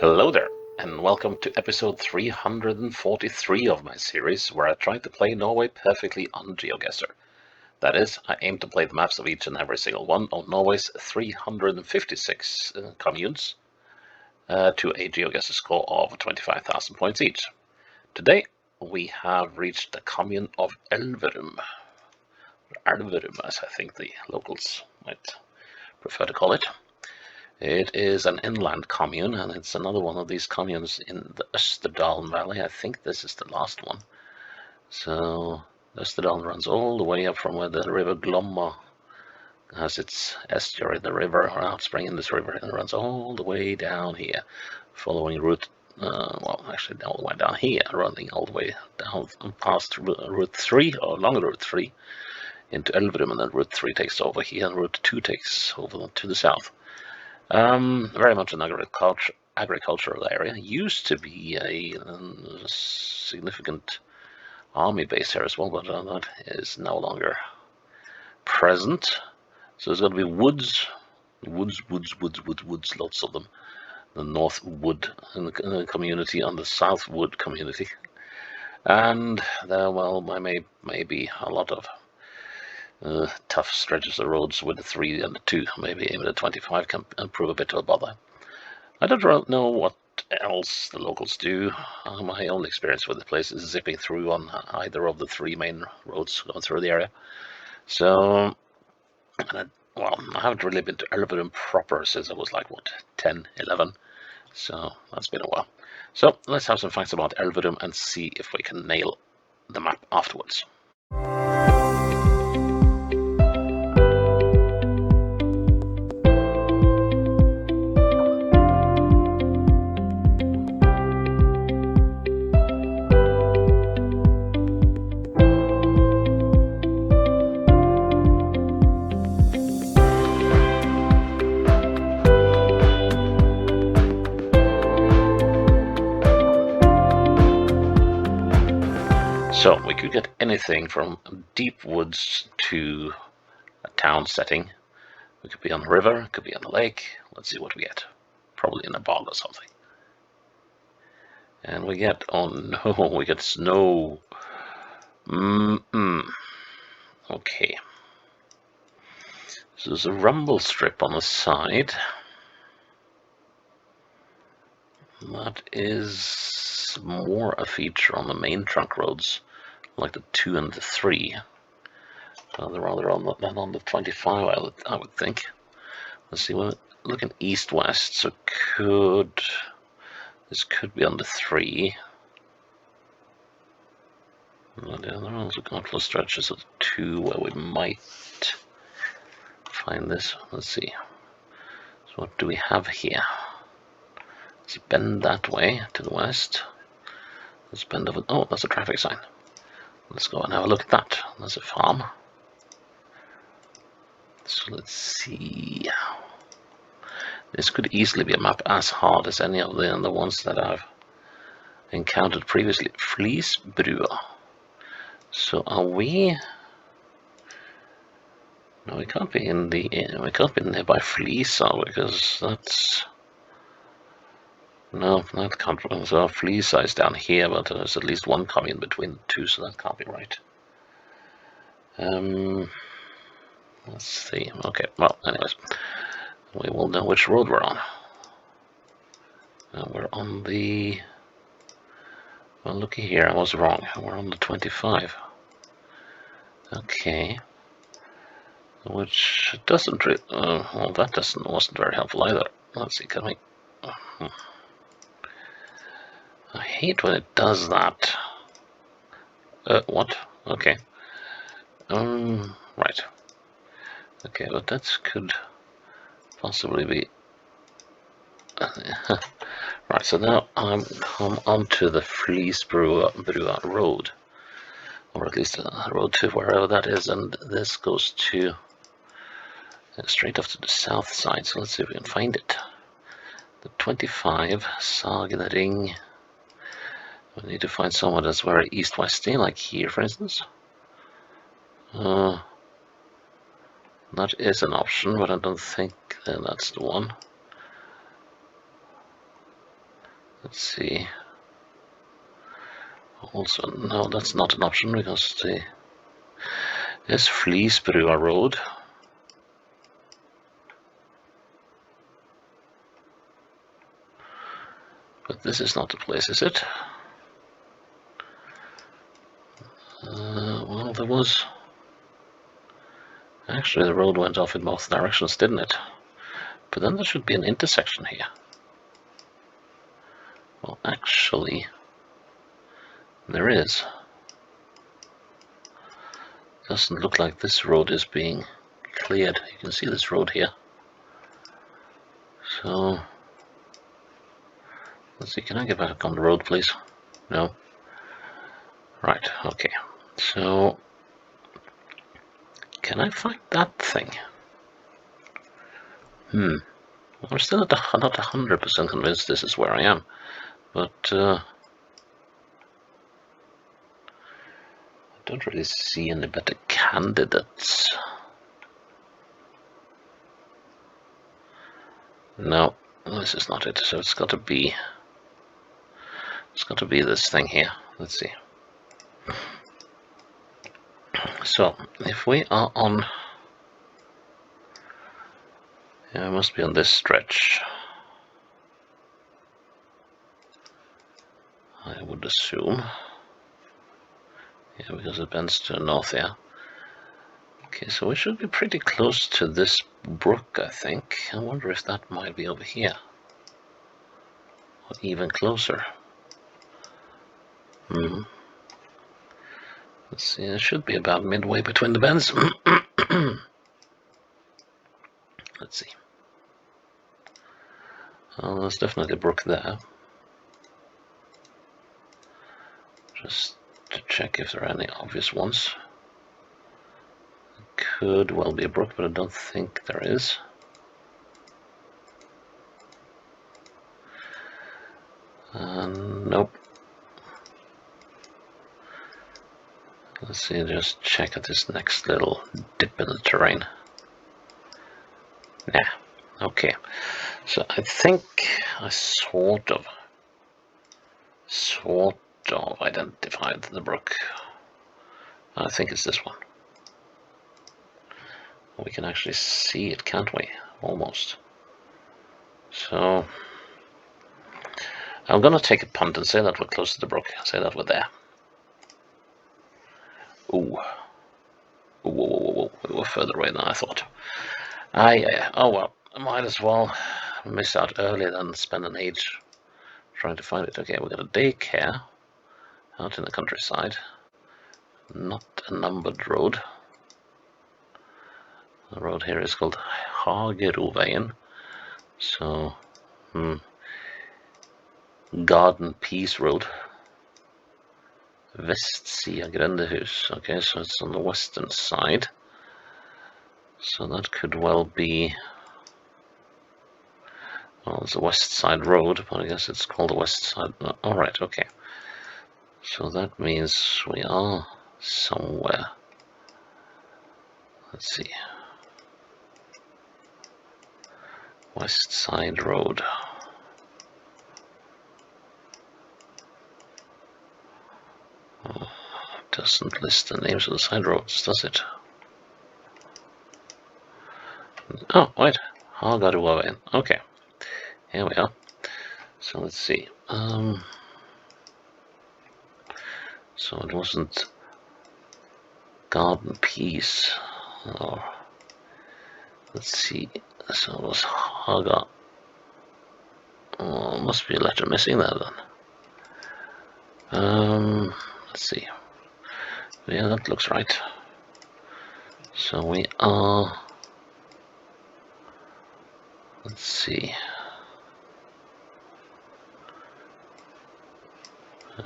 Hello there, and welcome to episode 343 of my series, where I try to play Norway perfectly on Geoguessr. That is, I aim to play the maps of each and every single one of Norway's 356 communes to a Geoguessr score of 25,000 points each. Today, we have reached the commune of Elverum, as I think the locals might prefer to call it. It is an inland commune, and it's another one of these communes in the Østerdalen Valley. I think this is the last one. So Østerdalen runs all the way up from where the river Glomma has its estuary, the river, or outspring in this river, and it runs all the way down here, following route, actually all the way down here, running all the way down past Route 3, or along Route 3, into Elverum, and then Route 3 takes over here, and Route 2 takes over to the south. Very much an agricultural area. Used to be a significant army base here as well, but that is no longer present. So there's going to be woods, lots of them. The North Wood in the community and the South Wood community. And there, well, maybe a lot of tough stretches of roads with the 3 and the 2, maybe even the 25 can prove a bit of a bother. I don't know what else the locals do. My only experience with the place is zipping through on either of the 3 main roads going through the area. So, I haven't really been to Elverum proper since I was like, 10, 11? So that's been a while. So let's have some facts about Elverum and see if we can nail the map afterwards. So we could get anything from deep woods to a town setting. We could be on the river, it could be on the lake. Let's see what we get. Probably in a bog or something. And we get, oh no, we get snow. Okay. So there's a rumble strip on the side. That is more a feature on the main trunk roads, like the 2 and the 3. Rather on the 25, I would think. Let's see, we're looking east-west, so this could be on the 3. There are also a couple of stretches of 2 where we might find this. Let's see. So what do we have here? Let's bend that way to the west. Let's bend over. Oh, that's a traffic sign. Let's go and have a look at that. There's a farm. So let's see. This could easily be a map as hard as any of the ones that I've encountered previously. Flisbrua. So are we? No, we can't be in the. We can't be nearby Flisa because that's. No, that can't. So Flisa is down here, but there's at least one commune between the 2, so that can't be right. Let's see. Okay, well, anyways, we will know which road we're on. We're on the. Well, looky here, I was wrong. We're on the 25. Okay. Which doesn't really. Well, that wasn't very helpful either. Let's see, can we. I hate when it does that. What? Okay. Right. Okay, but that could possibly be. Right, so now I'm come onto the Flisbrua road, or at least a road to wherever that is, and this goes to straight off to the south side. So let's see if we can find it. The 25 Sagene. We need to find someone that's very east-westy, like here, for instance. That is an option, but I don't think that's the one. Let's see. Also, no, that's not an option because there's Fleesbrua Road. But this is not the place, is it? Well, there was... Actually, the road went off in both directions, didn't it? But then there should be an intersection here. Well, actually, there is. Doesn't look like this road is being cleared. You can see this road here. So, let's see, can I get back on the road, please? No. Right, okay. So, can I find that thing? I'm still not 100% convinced this is where I am. But, I don't really see any better candidates. No, this is not it. So it's got to be this thing here. Let's see. So if we are on, yeah, it must be on this stretch. I would assume. Yeah, because it bends to the north here. Okay, so we should be pretty close to this brook, I think. I wonder if that might be over here. Or even closer. Let's see, it should be about midway between the bends. Let's see. Oh, there's definitely a brook there. Just to check if there are any obvious ones. Could well be a brook, but I don't think there is. Nope. Let's see, just check at this next little dip in the terrain. Nah, okay. So I think I sort of identified the brook. I think it's this one. We can actually see it, can't we? Almost. So I'm gonna take a punt and say that we're close to the brook. Say that we're there. Ooh. Whoa. We were further away than I thought. Oh well. I might as well miss out earlier than spend an age trying to find it. Okay, we got a daycare out in the countryside. Not a numbered road. The road here is called Hageroveien. So, Garden Peace Road. Vestsida Grendehus. Okay, so it's on the western side. So that could well be... Well, it's a west side road, but I guess it's called the west side. No, alright, okay. So that means we are somewhere. Let's see. West Side Road. Oh, doesn't list the names of the side roads, does it? Oh, wait. Hagaruaven. Okay. Here we are. So let's see. So it wasn't Garden Peace. Or let's see. So it was Haga. Oh, must be a letter missing there then. Let's see. Yeah, that looks right. So we are... Let's see.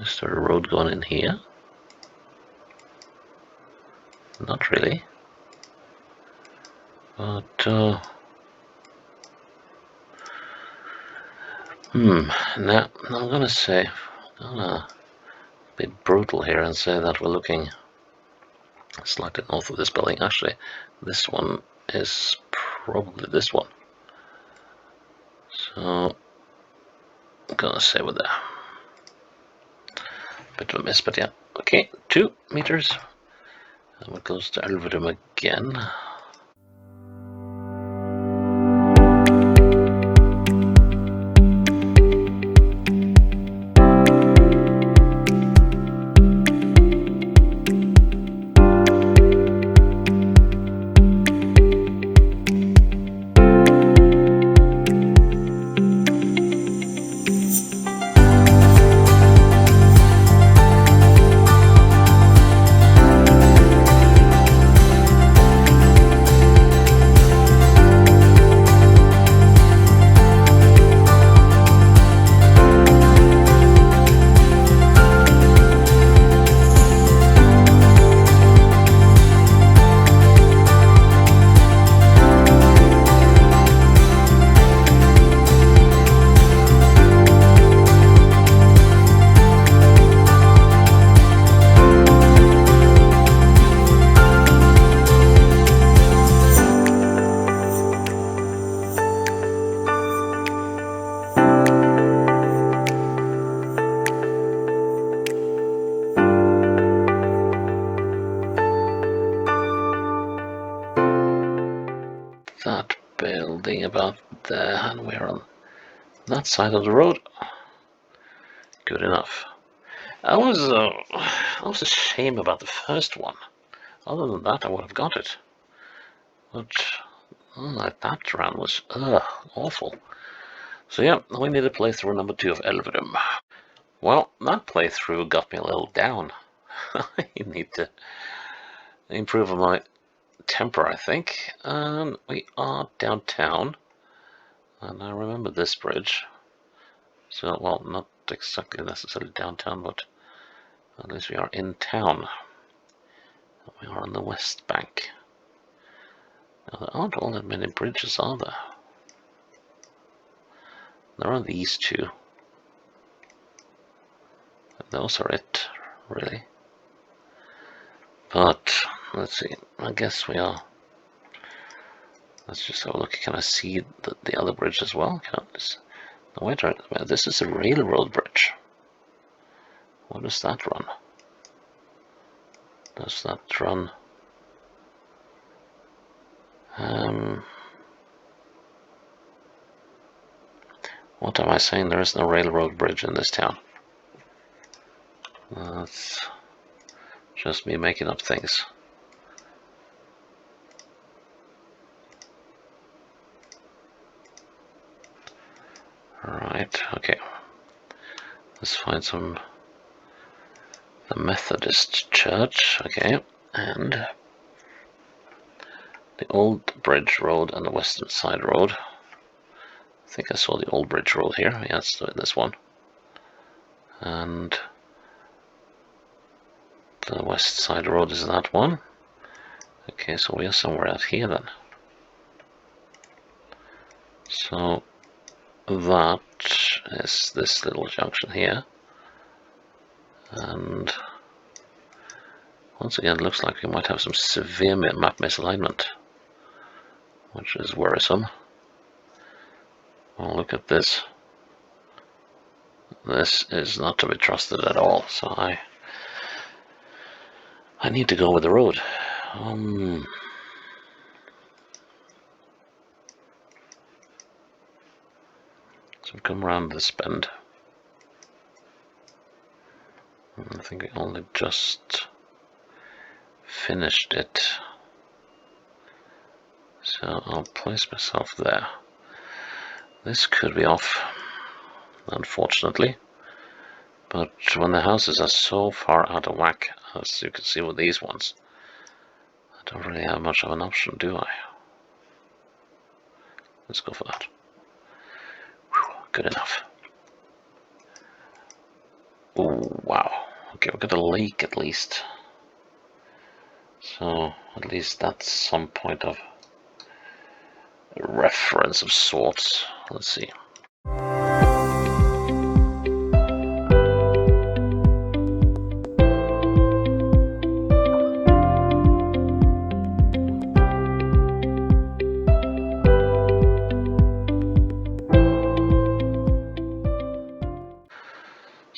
Is there a road going in here? Not really. But, now I'm gonna say, I'm gonna be brutal here and say that we're looking slightly north of this building. Actually, this one is probably this one. So, I'm gonna say with a bit of a miss, but yeah. Okay, 2 meters. And it goes to Elverum again. That building about there, and we're on that side of the road. Good enough. I was ashamed about the first one. Other than that, I would have got it. But that round was awful. So yeah, we need to play through number 2 of Elverum. Well, that playthrough got me a little down. I need to improve on my temper, I think. We are downtown, and I remember this bridge. So, well, not exactly necessarily downtown, but at least we are in town. We are on the west bank. Now, there aren't all that many bridges, are there? There are these 2. Those are it, really. But, let's see, I guess we are... Let's just have a look. Can I see the other bridge as well? Can I just... No, wait, this is a railroad bridge. What does that run? Does that run... What am I saying? There is no railroad bridge in this town. That's just me making up things. Alright, okay. Let's find the Methodist church, okay, and the Old Bridge Road and the Western Side Road. I think I saw the Old Bridge Road here. Yeah, it's this one. And the West Side Road is that one. Okay, so we are somewhere out here then. So that is this little junction here. And once again, it looks like we might have some severe map misalignment, which is worrisome. Well, look at this. This is not to be trusted at all, so I need to go with the road. So come around this bend. I think we only just finished it. So I'll place myself there. This could be off, unfortunately. But when the houses are so far out of whack, as you can see with these ones, I don't really have much of an option, do I? Let's go for that. Whew, good enough. Oh, wow. Okay, we've got a lake at least. So, at least that's some point of reference of sorts. Let's see.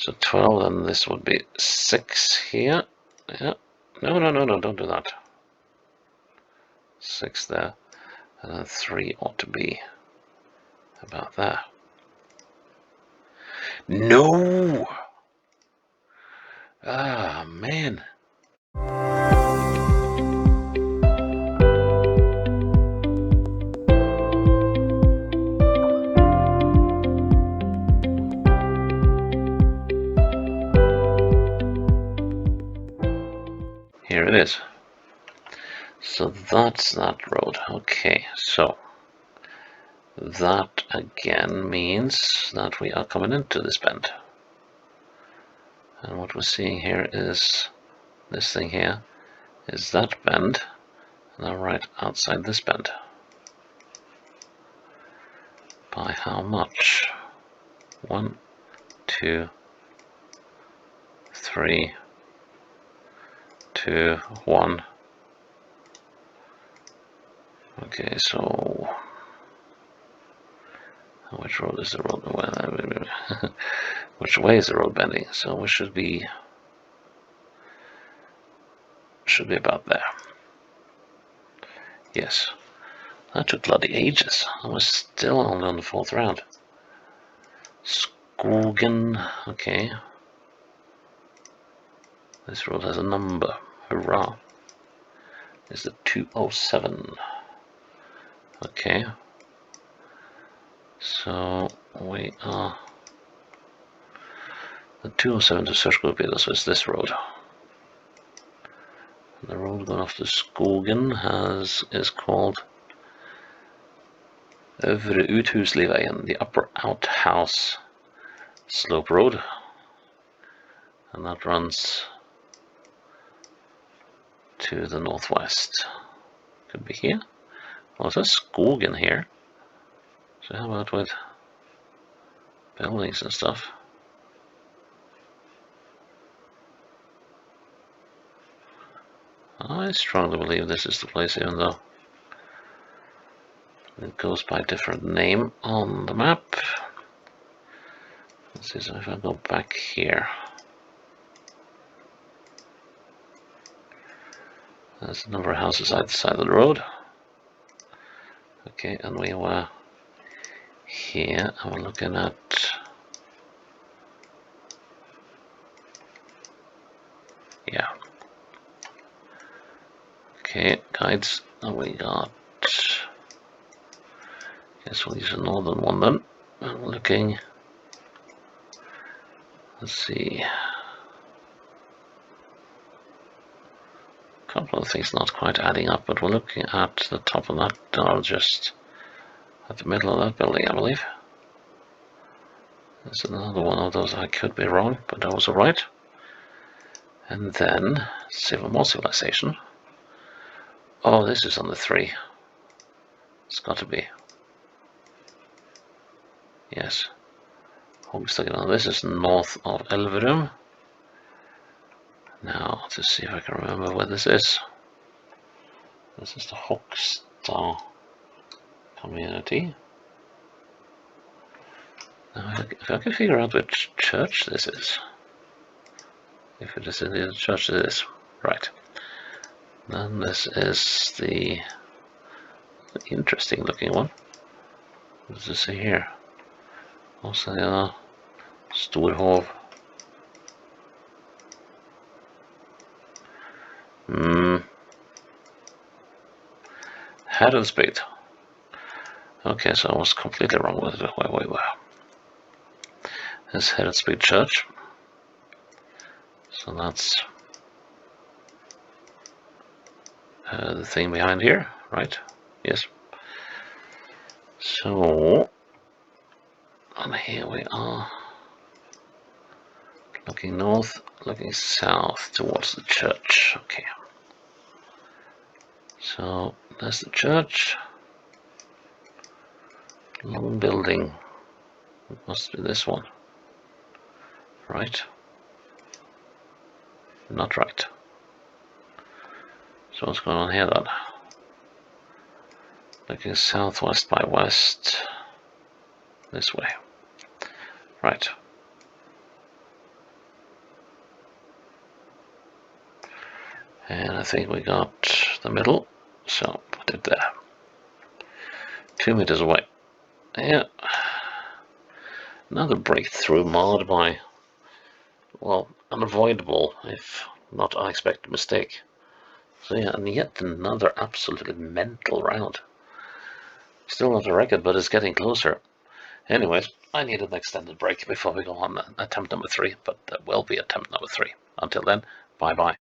So 12, and this would be 6 here. Yeah. No, don't do that. 6 there. And then 3 ought to be about there. No! Ah, man. Here it is. So that's that road. Okay, so that again means that we are coming into this bend. And what we're seeing here is this thing here is that bend, and I'm right outside this bend. By how much? 1, 2, 3, 2, 1. Okay, so which road is the road? Which way is the road bending? So we should be about there. Yes. That took bloody ages. I was still only on the 4th round. Skogen. Okay. This road has a number. Hurrah. Is the 207. Okay. So we are... The 207 to Sørskogpil, so it's this road. And the road going off to Skogen is called Øvre Uthusliveien, the Upper Outhouse Slope Road. And that runs to the northwest. Could be here. Well, it says Skogen here. So how about with buildings and stuff? I strongly believe this is the place, even though it goes by a different name on the map. Let's see, so if I go back here, there's a number of houses either side of the road. Okay, and we were here, and we're looking at... Yeah. Okay, guides, and we got... Guess we'll use a northern one then. And we're looking... Let's see... A couple of things not quite adding up, but we're looking at the top of that, or just at the middle of that building, I believe. There's another one of those. I could be wrong, but that was alright. And then more civilization. Oh, this is on the 3. It's got to be. Yes. This is north of Elverum. Now, to see if I can remember where this is. This is the Hogstad community. Now, if I can figure out which church this is. If it is indeed a church, it is. Right. Then this is the interesting looking one. What does it say here? Also, Storhov. Headenspeed. Okay, so I was completely wrong with where we were. This Headenspeed Church. So that's the thing behind here, right? Yes. So, and here we are. Looking north, looking south towards the church. Okay. So, there's the church. Long building. It must be this one. Right? Not right. So what's going on here then? Looking southwest by west. This way. Right. And I think we got the middle, so put it there. 2 meters away. Yeah. Another breakthrough marred by, well, unavoidable, if not unexpected mistake. So yeah, and yet another absolutely mental round. Still not a record, but it's getting closer. Anyways, I need an extended break before we go on attempt number 3, but there will be attempt number 3. Until then, bye-bye.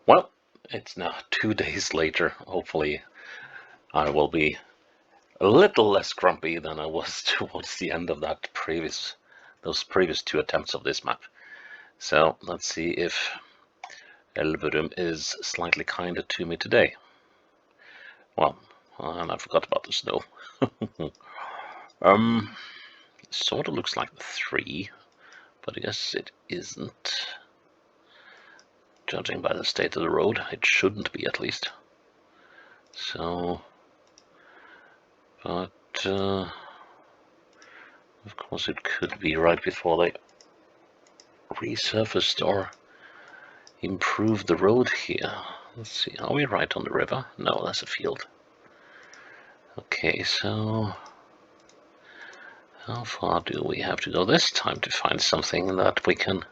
Well, it's now 2 days later. Hopefully I will be a little less grumpy than I was towards the end of those previous 2 attempts of this map. So let's see if Elverum is slightly kinder to me today. Well, and I forgot about the snow. Sort of looks like the 3, but I guess it isn't. Judging by the state of the road, it shouldn't be, at least. So, but of course it could be right before they resurfaced or improved the road here. Let's see, are we right on the river? No, that's a field. Okay, so how far do we have to go this time to find something that we can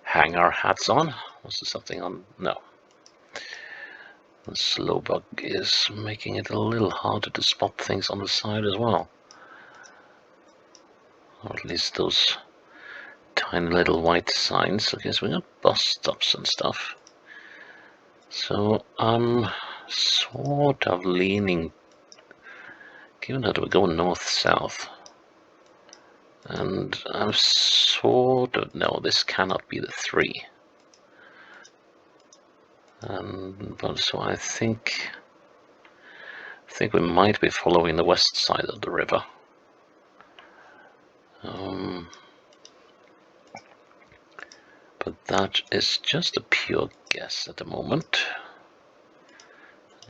hang our hats on? Was there something on? No. The slow bug is making it a little harder to spot things on the side as well. Or at least those tiny little white signs. I guess we got bus stops and stuff. So I'm sort of leaning, given that we're going north-south, and I'm sort of, no, this cannot be the 3. But so I think we might be following the west side of the river. But that is just a pure guess at the moment.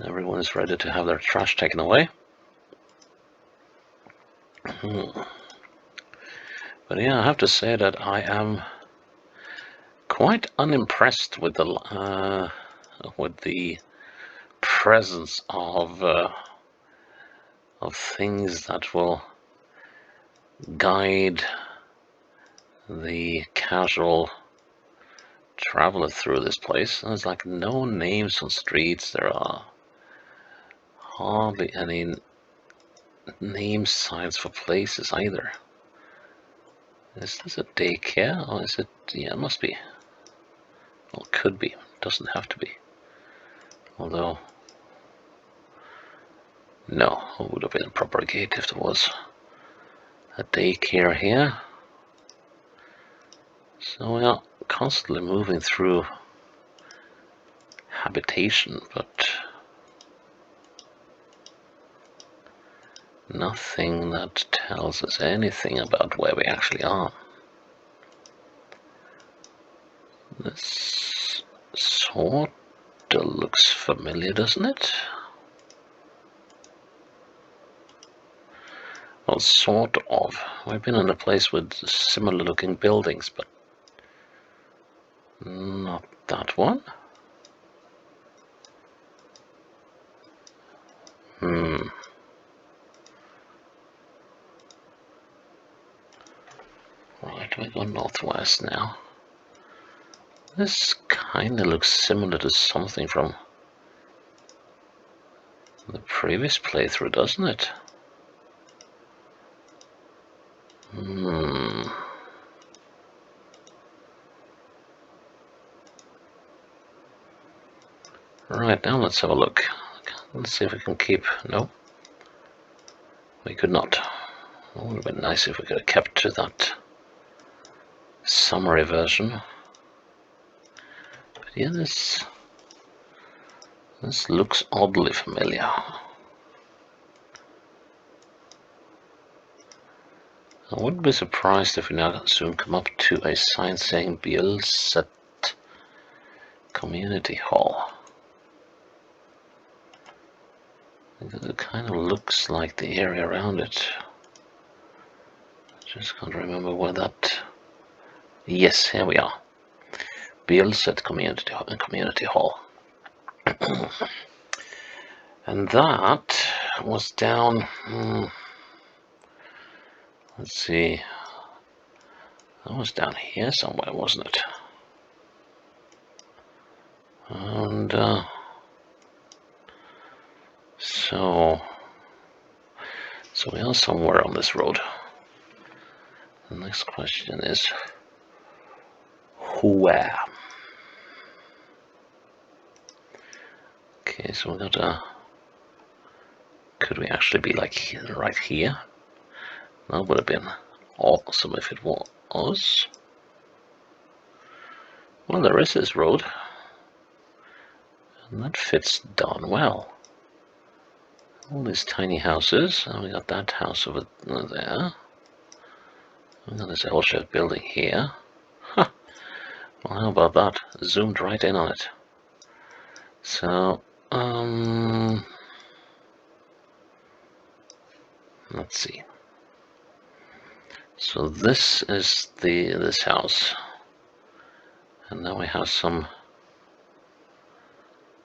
Everyone is ready to have their trash taken away. But yeah, I have to say that I am quite unimpressed with the presence of things that will guide the casual traveler through this place. There's like no names on streets. There are hardly any name signs for places either. Is this a daycare, or is it? Yeah, it must be. Well, it could be. It doesn't have to be. Although, no, it would have been a proper gate if there was a daycare here. So we are constantly moving through habitation, but nothing that tells us anything about where we actually are. This sort of looks familiar, doesn't it? Well, sort of. We've been in a place with similar looking buildings, but not that one. Right, we go northwest now. This kind of looks similar to something from the previous playthrough, doesn't it? Right, now let's have a look. Let's see if we can keep... No. We could not. It would have been nice if we could have kept to that summary version. But yeah, this looks oddly familiar. I wouldn't be surprised if we now soon come up to a sign saying Woodlands Community Hall. It kind of looks like the area around it. I just can't remember where that... Yes, here we are. Woodlands Community Hall. And that was down, let's see, that was down here somewhere, wasn't it? And so we are somewhere on this road. The next question is, where? Okay, so we got a... Could we actually be like right here? That would have been awesome if it was. Well, there is this road. And that fits darn well. All these tiny houses. And we got that house over there. We got this L-shaped building here. Huh. Well, how about that? Zoomed right in on it. So, let's see. So this is this house, and now we have some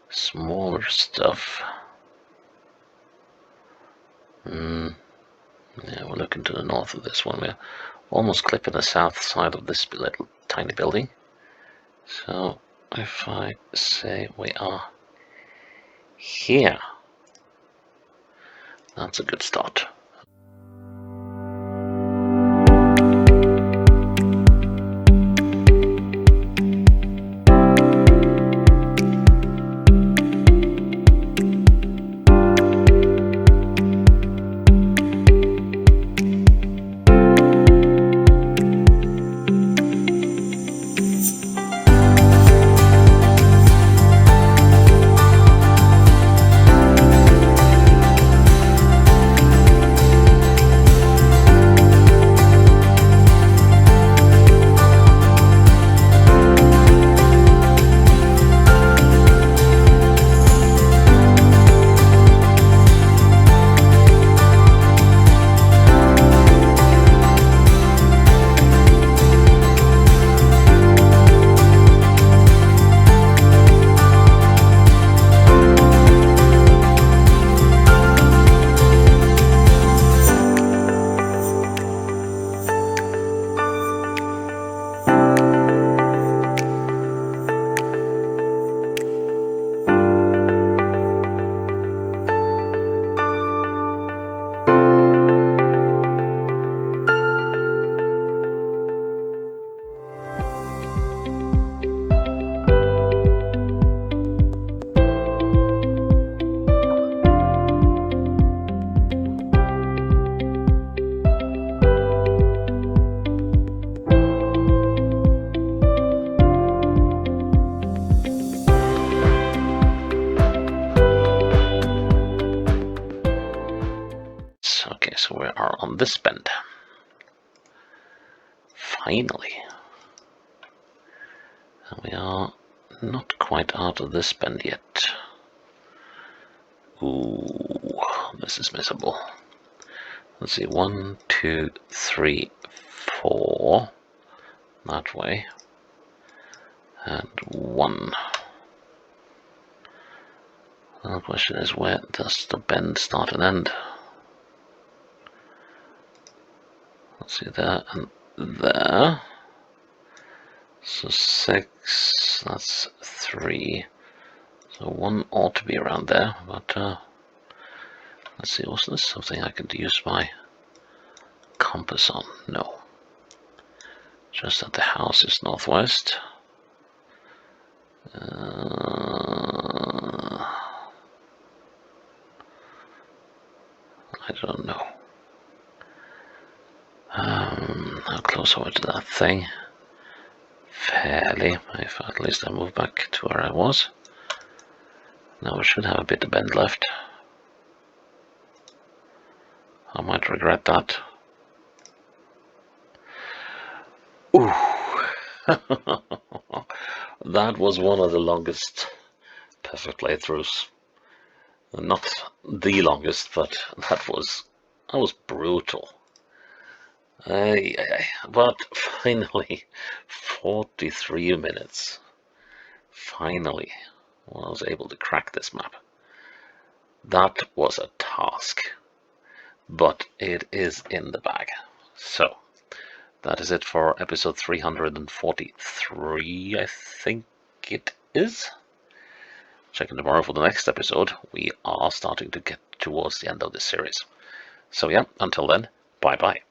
smaller stuff. Yeah, we're looking to the north of this one. We're almost clipping the south side of this little tiny building. So if I say we are here, that's a good start. Okay, so we are on this bend. Finally. And we are not quite out of this bend yet. Ooh, this is missable. Let's see, 1, 2, 3, 4. That way. And 1. The question is, where does the bend start and end? Let's see, there and there. So 6, that's 3. So 1 ought to be around there, but let's see, was this something I could use my compass on? No. Just that the house is northwest. I don't know. How close are we to that thing? Fairly, if at least I move back to where I was. Now we should have a bit of bend left. I might regret that. Ooh. That was one of the longest perfect playthroughs. Not the longest, but that was brutal. But finally, 43 minutes. Finally, was able to crack this map. That was a task, but it is in the bag. So that is it for episode 343, I think it is. Check in tomorrow for the next episode. We are starting to get towards the end of this series. So yeah, until then, bye bye.